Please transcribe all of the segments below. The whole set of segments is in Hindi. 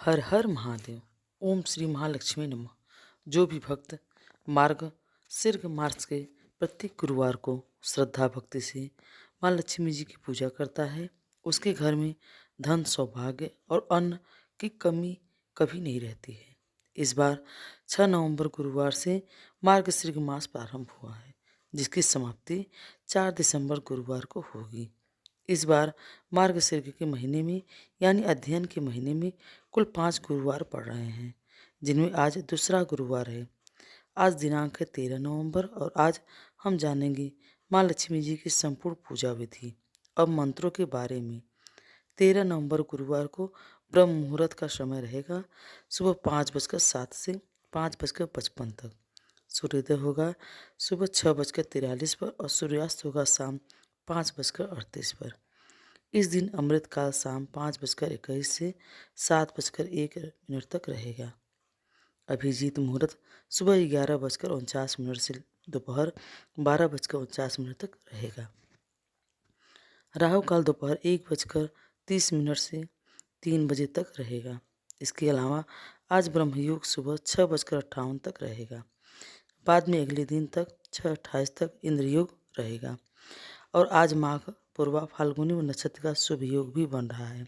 हर हर महादेव। ओम श्री महालक्ष्मी नमः। जो भी भक्त मार्ग सिर्ग मार्च के प्रत्येक गुरुवार को श्रद्धा भक्ति से माँ लक्ष्मी जी की पूजा करता है, उसके घर में धन सौभाग्य और अन्न की कमी कभी नहीं रहती है। इस बार 6 नवंबर गुरुवार से मार्गशीर्ष मास प्रारंभ हुआ है, जिसकी समाप्ति 4 दिसंबर गुरुवार को होगी। इस बार मार्गशीर्ष के महीने में यानी अध्ययन के महीने में कुल 5 गुरुवार पड़ रहे हैं, जिनमें आज दूसरा गुरुवार है। आज दिनांक है 13 नवंबर और आज हम जानेंगे माँ लक्ष्मी जी की संपूर्ण पूजा विधि और मंत्रों के बारे में। 13 नवंबर गुरुवार को ब्रह्म मुहूर्त का समय रहेगा सुबह 5:07 से 5:55 तक। सूर्योदय होगा सुबह 6:43 पर और सूर्यास्त होगा शाम 5:38 पर। इस दिन अमृत काल शाम 5:21 से 7:01 तक रहेगा। अभिजीत मुहूर्त सुबह 11:49 से दोपहर 12:49 तक रहेगा। राहु काल दोपहर 1:30 से 3 बजे तक रहेगा। इसके अलावा आज ब्रह्मयोग सुबह 6:58 तक रहेगा। बाद में अगले दिन तक 6:28 तक इंद्रयोग रहेगा और आज माघ पूर्वा फाल्गुनी व नक्षत्र का शुभ योग भी बन रहा है।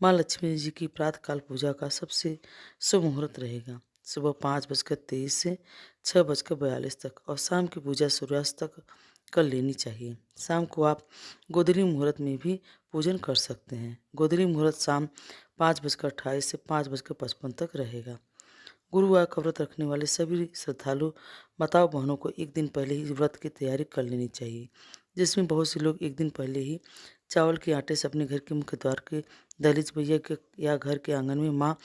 माँ लक्ष्मी जी की प्रातःकाल पूजा का सबसे शुभ मुहूर्त रहेगा सुबह 5:23 से 6:42 तक और शाम की पूजा सूर्यास्त तक कर लेनी चाहिए। शाम को आप गोधूली मुहूर्त में भी पूजन कर सकते हैं। गोधूली मुहूर्त शाम 5:28 से 5:55 तक रहेगा। गुरुवार का व्रत रखने वाले सभी श्रद्धालु माताओं बहनों को एक दिन पहले ही व्रत की तैयारी कर लेनी चाहिए, जिसमें बहुत से लोग एक दिन पहले ही चावल के आटे से अपने घर के मुख्य द्वार के दहलीज पर या घर के आंगन में माँ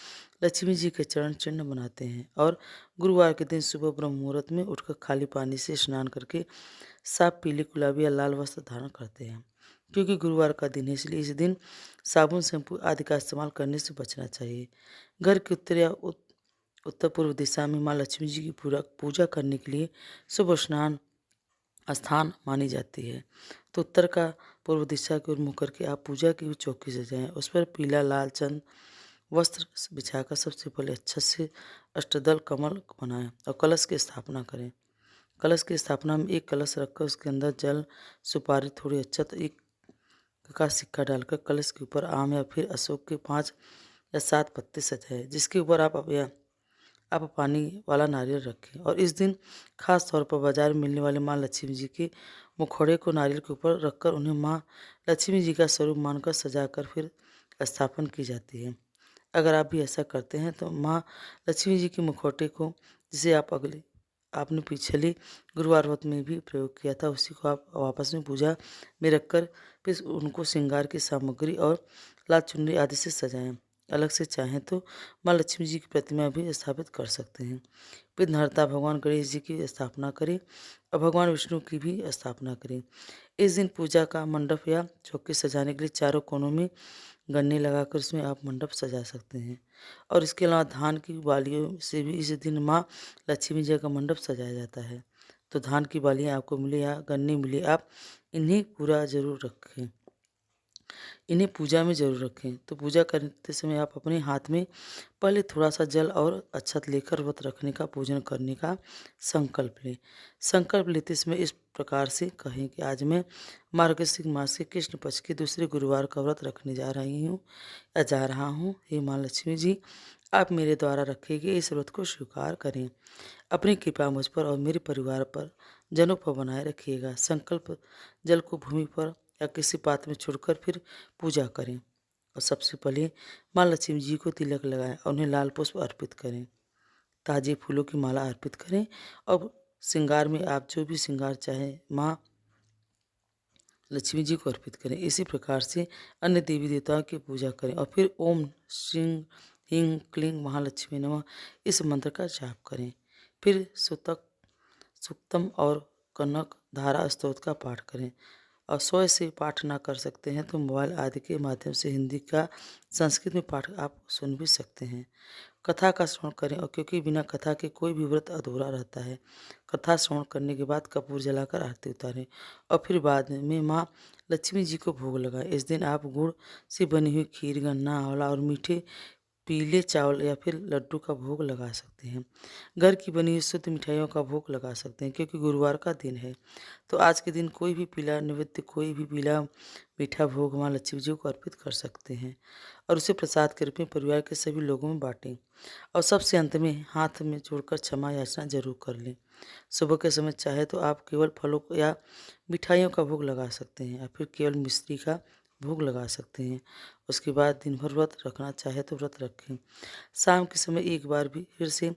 लक्ष्मी जी के चरण चिन्ह बनाते हैं और गुरुवार के दिन सुबह ब्रह्म मुहूर्त में उठकर खाली पानी से स्नान करके साफ पीले गुलाबी या लाल वस्त्र धारण करते हैं। क्योंकि गुरुवार का दिन है, इसलिए इस दिन साबुन शैम्पू आदि का इस्तेमाल करने से बचना चाहिए। घर के उत्तर या उत्तर पूर्व दिशा में माँ लक्ष्मी जी की पूजा करने के लिए शुभ स्नान स्थान मानी जाती है। तो उत्तर का पूर्व दिशा की ओर मुँह करके आप पूजा की चौकी सजाएं। उस पर पीला लाल चंद वस्त्र बिछाकर सबसे पहले अच्छे से अष्टदल कमल बनाएं और कलश की स्थापना करें। कलश की स्थापना में एक कलश रखकर उसके अंदर जल, सुपारी, थोड़ी अक्षत, एक का सिक्का डालकर कलश के ऊपर आम या फिर अशोक के 5 या 7 पत्ते सजाएं, जिसके ऊपर आप पानी वाला नारियल रखें। और इस दिन खास तौर पर बाजार में मिलने वाले माँ लक्ष्मी जी के मुखौड़े को नारियल के ऊपर रखकर उन्हें माँ लक्ष्मी जी का स्वरूप मानकर सजाकर फिर स्थापन की जाती है। अगर आप भी ऐसा करते हैं तो माँ लक्ष्मी जी के मुखौटे को, जिसे आपने पिछले गुरुवार व्रत में भी प्रयोग किया था, उसी को आप वापस में पूजा में रखकर फिर उनको श्रृंगार की सामग्री और लाल चुनरी आदि से सजाएं। अलग से चाहें तो माँ लक्ष्मी जी की प्रतिमा भी स्थापित कर सकते हैं। विघ्नहर्ता भगवान गणेश जी की स्थापना करें और भगवान विष्णु की भी स्थापना करें। इस दिन पूजा का मंडप या चौकी सजाने के लिए चारों कोनों में गन्ने लगाकर उसमें आप मंडप सजा सकते हैं। और इसके अलावा धान की बालियों से भी इस दिन माँ लक्ष्मी जी का मंडप सजाया जाता है। तो धान की बालियाँ आपको मिले या गन्ने मिले, आप इन्हें पूरा जरूर रखें, इन्हें पूजा में जरूर रखें। तो पूजा करते समय आप अपने हाथ में पहले थोड़ा सा जल और अक्षत लेकर व्रत रखने का, पूजन करने का संकल्प लें। संकल्प लेते समय इस प्रकार से कहें कि आज मैं मार्गशीर्ष मास के कृष्ण पक्ष के दूसरे गुरुवार का व्रत रखने जा रही हूँ या जा रहा हूँ। हे माँ लक्ष्मी जी, आप मेरे द्वारा रखे गए इस व्रत को स्वीकार करें। अपनी कृपा मुझ पर और मेरे परिवार पर, जनों पर बनाए रखिएगा। संकल्प जल को भूमि पर या किसी पात्र में छोड़कर फिर पूजा करें और सबसे पहले माँ लक्ष्मी जी को तिलक लगाएं और उन्हें लाल पुष्प अर्पित करें। ताजे फूलों की माला अर्पित करें और श्रृंगार में आप जो भी श्रृंगार चाहें माँ लक्ष्मी जी को अर्पित करें। इसी प्रकार से अन्य देवी देवताओं की पूजा करें और फिर ओम श्रीं ह्रीं क्लीं महालक्ष्मी नमः इस मंत्र का जाप करें। फिर सुक्तम और कनक धारा स्तोत्र का पाठ करें। और स्वयं से पाठ ना कर सकते हैं तो मोबाइल आदि के माध्यम से हिंदी का संस्कृत में पाठ आप सुन भी सकते हैं। कथा का श्रवण करें और क्योंकि बिना कथा के कोई भी व्रत अधूरा रहता है। कथा श्रवण करने के बाद कपूर जलाकर आरती उतारें और फिर बाद में माँ लक्ष्मी जी को भोग लगाएं। इस दिन आप गुड़ से बनी हुई खीर, गन्ना, आंवला और मीठे पीले चावल या फिर लड्डू का भोग लगा सकते हैं। घर की बनी हुई शुद्ध मिठाइयों का भोग लगा सकते हैं, क्योंकि गुरुवार का दिन है। तो आज के दिन कोई भी पीला नैवेद्य, कोई भी पीला मीठा भोग माँ लक्ष्मी जी को अर्पित कर सकते हैं और उसे प्रसाद के रूप में परिवार के सभी लोगों में बांटें। और सबसे अंत में हाथ में जोड़कर क्षमा याचना जरूर कर लें। सुबह के समय चाहे तो आप केवल फलों या मिठाइयों का भोग लगा सकते हैं या फिर केवल मिश्री का भोग लगा सकते हैं। उसके बाद दिन भर व्रत रखना चाहे तो व्रत रखें। शाम के समय एक बार भी फिर से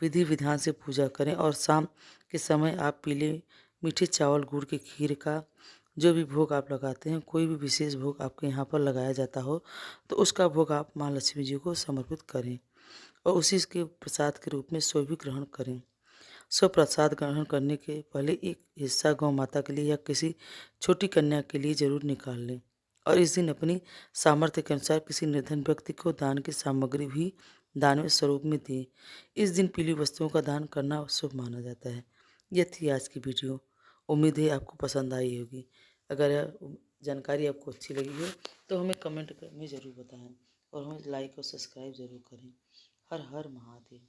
विधि विधान से पूजा करें और शाम के समय आप पीले मीठे चावल गुड़ की खीर का जो भी भोग आप लगाते हैं, कोई भी विशेष भोग आपके यहाँ पर लगाया जाता हो तो उसका भोग आप माँ लक्ष्मी जी को समर्पित करें और उसी के प्रसाद के रूप में सो भी ग्रहण करें। सो प्रसाद ग्रहण करने के पहले एक हिस्सा गौ माता के लिए या किसी छोटी कन्या के लिए जरूर निकाल लें और इस दिन अपनी सामर्थ्य के अनुसार किसी निर्धन व्यक्ति को दान की सामग्री भी दान में स्वरूप में दें। इस दिन पीली वस्तुओं का दान करना शुभ माना जाता है। यह थी आज की वीडियो। उम्मीद है आपको पसंद आई होगी। अगर यह जानकारी आपको अच्छी लगी हो तो हमें कमेंट में ज़रूर बताएं और हमें लाइक और सब्सक्राइब ज़रूर करें। हर हर महादेव।